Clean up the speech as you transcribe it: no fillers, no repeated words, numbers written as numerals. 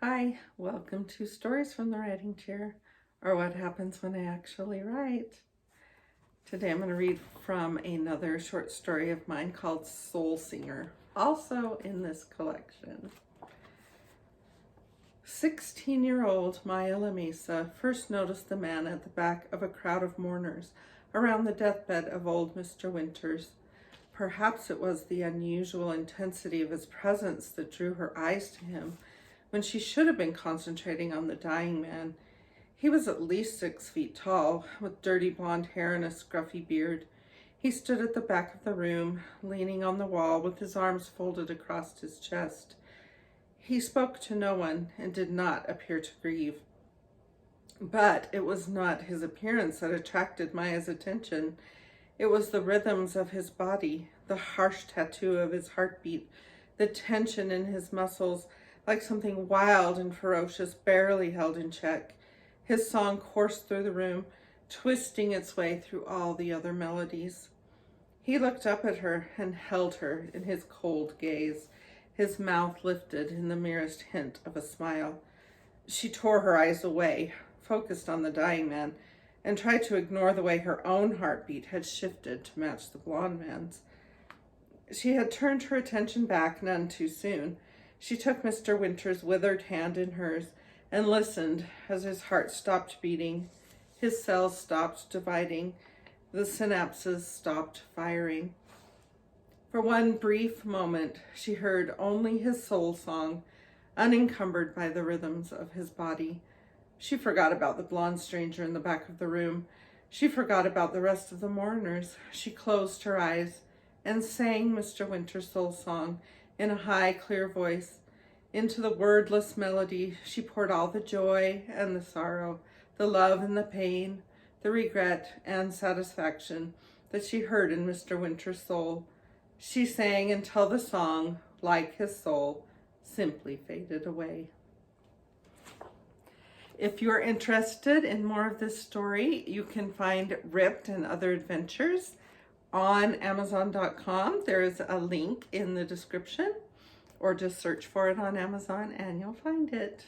Hi, welcome to Stories from the Writing Chair, or what happens when I actually write. Today I'm going to read from another short story of mine called Soul Singer, also in this collection. 16-year-old Maya Lamesa first noticed the man at the back of a crowd of mourners around the deathbed of old Mr. Winters. Perhaps it was the unusual intensity of his presence that drew her eyes to him, when she should have been concentrating on the dying man. He was at least 6 feet tall, with dirty blonde hair and a scruffy beard. He stood at the back of the room, leaning on the wall with his arms folded across his chest. He spoke to no one and did not appear to grieve. But it was not his appearance that attracted Maya's attention. It was the rhythms of his body, the harsh tattoo of his heartbeat, the tension in his muscles, like something wild and ferocious, barely held in check. His song coursed through the room, twisting its way through all the other melodies. He looked up at her and held her in his cold gaze, his mouth lifted in the merest hint of a smile. She tore her eyes away, focused on the dying man, and tried to ignore the way her own heartbeat had shifted to match the blonde man's. She had turned her attention back none too soon. She took Mr. Winter's withered hand in hers and listened as his heart stopped beating, his cells stopped dividing, the synapses stopped firing. For one brief moment, she heard only his soul song, unencumbered by the rhythms of his body. She forgot about the blonde stranger in the back of the room. She forgot about the rest of the mourners. She closed her eyes and sang Mr. Winter's soul song in a high, clear voice. Into the wordless melody, she poured all the joy and the sorrow, the love and the pain, the regret and satisfaction that she heard in Mr. Winter's soul. She sang until the song, like his soul, simply faded away. If you're interested in more of this story, you can find Ripped and Other Adventures on Amazon.com. There is a link in the description, or just search for it on Amazon and you'll find it.